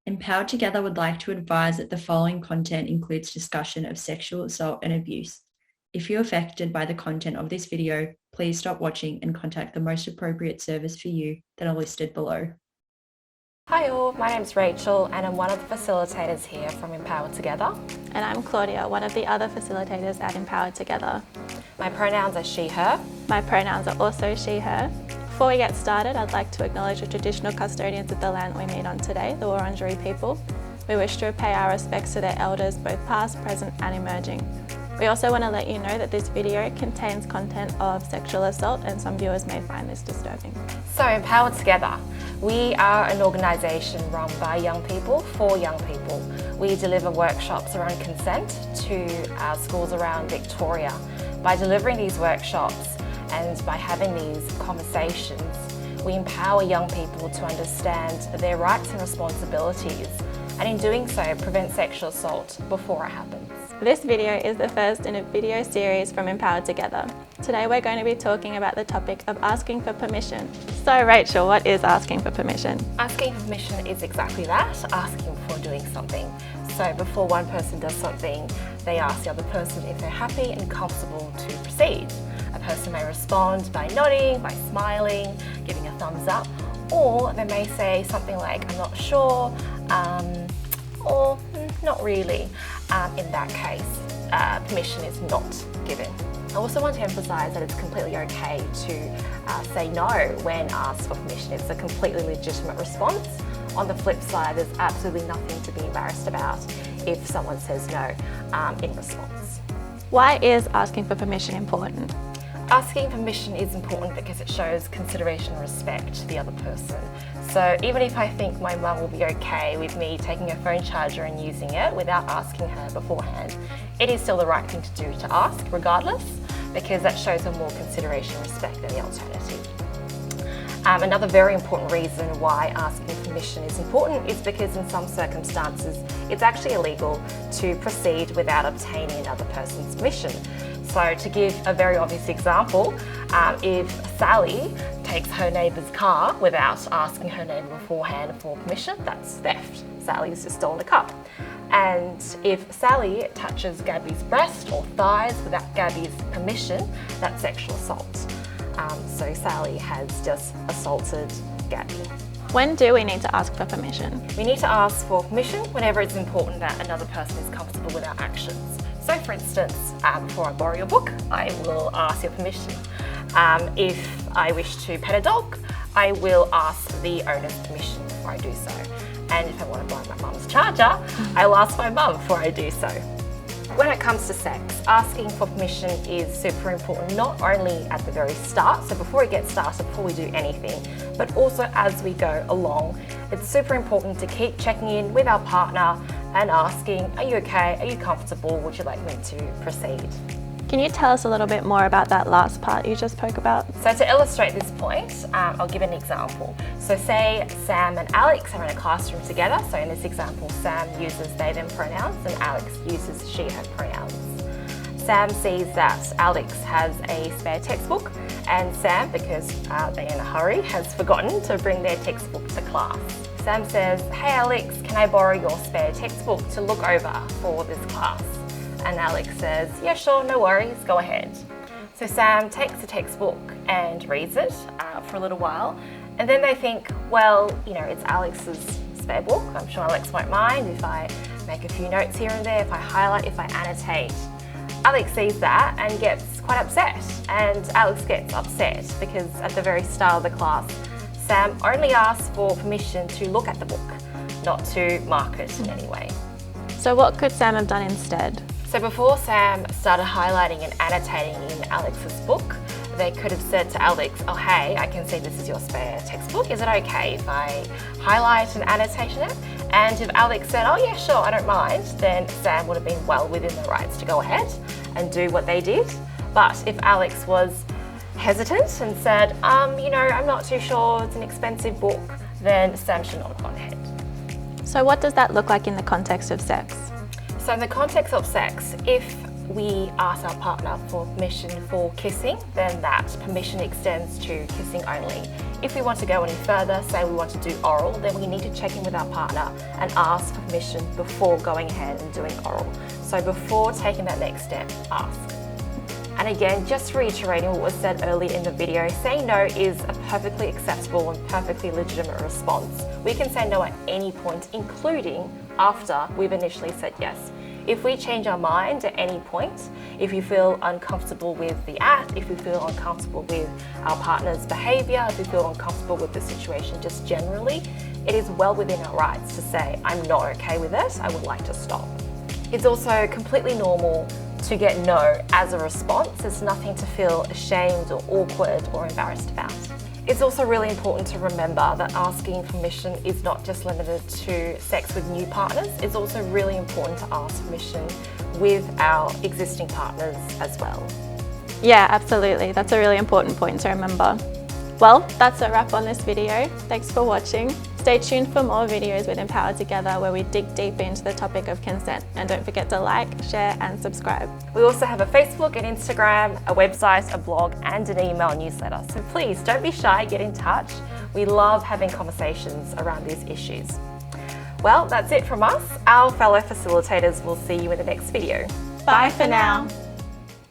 Empowered Together would like to advise that the following content includes discussion of sexual assault and abuse. If you're affected by the content of this video, please stop watching and contact the most appropriate service for you that are listed below. Hi all, my name's Rachel and I'm one of the facilitators here from Empowered Together. And I'm Claudia, one of the other facilitators at Empowered Together. My pronouns are she, her. My pronouns are also she, her. Before we get started, I'd like to acknowledge the traditional custodians of the land we meet on today, the Wurundjeri people. We wish to pay our respects to their elders, both past, present and emerging. We also want to let you know that this video contains content of sexual assault and some viewers may find this disturbing. So Empowered Together, we are an organisation run by young people for young people. We deliver workshops around consent to our schools around Victoria. By delivering these workshops and by having these conversations, we empower young people to understand their rights and responsibilities, and in doing so, prevent sexual assault before it happens. This video is the first in a video series from Empowered Together. Today we're going to be talking about the topic of asking for permission. So Rachel, what is asking for permission? Asking for permission is exactly that, asking before doing something. So before one person does something, they ask the other person if they're happy and comfortable to proceed. A person may respond by nodding, by smiling, giving a thumbs up, or they may say something like, I'm not sure, or not really. In that case, permission is not given. I also want to emphasise that it's completely okay to say no when asked for permission. It's a completely legitimate response. On the flip side, there's absolutely nothing to be embarrassed about if someone says no in response. Why is asking for permission important? Asking permission is important because it shows consideration and respect to the other person. So even if I think my mum will be okay with me taking her phone charger and using it without asking her beforehand, it is still the right thing to do to ask regardless, because that shows her more consideration and respect than the alternative. Another very important reason why asking permission is important is because in some circumstances it's actually illegal to proceed without obtaining another person's permission. So to give a very obvious example, if Sally takes her neighbour's car without asking her neighbour beforehand for permission, that's theft. Sally's just stolen a car. And if Sally touches Gabby's breast or thighs without Gabby's permission, that's sexual assault. So Sally has just assaulted Gabby. When do we need to ask for permission? We need to ask for permission whenever it's important that another person is comfortable with our actions. So for instance, before I borrow your book, I will ask your permission. If I wish to pet a dog, I will ask the owner's permission before I do so. And if I want to buy my mum's charger, I will ask my mum before I do so. When it comes to sex, asking for permission is super important, not only at the very start, so before we get started, before we do anything, but also as we go along. It's super important to keep checking in with our partner and asking, are you okay? Are you comfortable? Would you like me to proceed? Can you tell us a little bit more about that last part you just spoke about? So to illustrate this point, I'll give an example. So say Sam and Alex are in a classroom together. So in this example, Sam uses they, them pronouns and Alex uses she, her pronouns. Sam sees that Alex has a spare textbook and Sam, because they're in a hurry, has forgotten to bring their textbook to class. Sam says, hey Alex, can I borrow your spare textbook to look over for this class? And Alex says, yeah, sure, no worries, go ahead. So Sam takes the textbook and reads it for a little while. And then they think, well, you know, it's Alex's spare book. I'm sure Alex won't mind if I make a few notes here and there, if I highlight, if I annotate. Alex sees that and gets quite upset. And Alex gets upset because at the very start of the class, Sam only asks for permission to look at the book, not to mark it in any way. So what could Sam have done instead? So before Sam started highlighting and annotating in Alex's book, they could have said to Alex, oh hey, I can see this is your spare textbook. Is it okay if I highlight and annotate it? And if Alex said, oh yeah, sure, I don't mind, then Sam would have been well within their rights to go ahead and do what they did. But if Alex was hesitant and said, you know, I'm not too sure, it's an expensive book, then Sam should not have gone ahead. So what does that look like in the context of sex? So in the context of sex, if we ask our partner for permission for kissing, then that permission extends to kissing only. If we want to go any further, say we want to do oral, then we need to check in with our partner and ask for permission before going ahead and doing oral. So before taking that next step, ask. And again, just reiterating what was said earlier in the video, saying no is a perfectly acceptable and perfectly legitimate response. We can say no at any point, including after we've initially said yes. If we change our mind at any point, if you feel uncomfortable with the act, if you feel uncomfortable with our partner's behaviour, if you feel uncomfortable with the situation just generally, it is well within our rights to say, I'm not okay with it, I would like to stop. It's also completely normal to get no as a response. There's nothing to feel ashamed or awkward or embarrassed about. It's also really important to remember that asking permission is not just limited to sex with new partners. It's also really important to ask permission with our existing partners as well. Yeah, absolutely. That's a really important point to remember. Well, that's a wrap on this video. Thanks for watching. Stay tuned for more videos with Empower Together where we dig deep into the topic of consent. And don't forget to like, share and subscribe. We also have a Facebook and Instagram, a website, a blog and an email newsletter. So please don't be shy, get in touch. We love having conversations around these issues. Well, that's it from us. Our fellow facilitators will see you in the next video. Bye for now.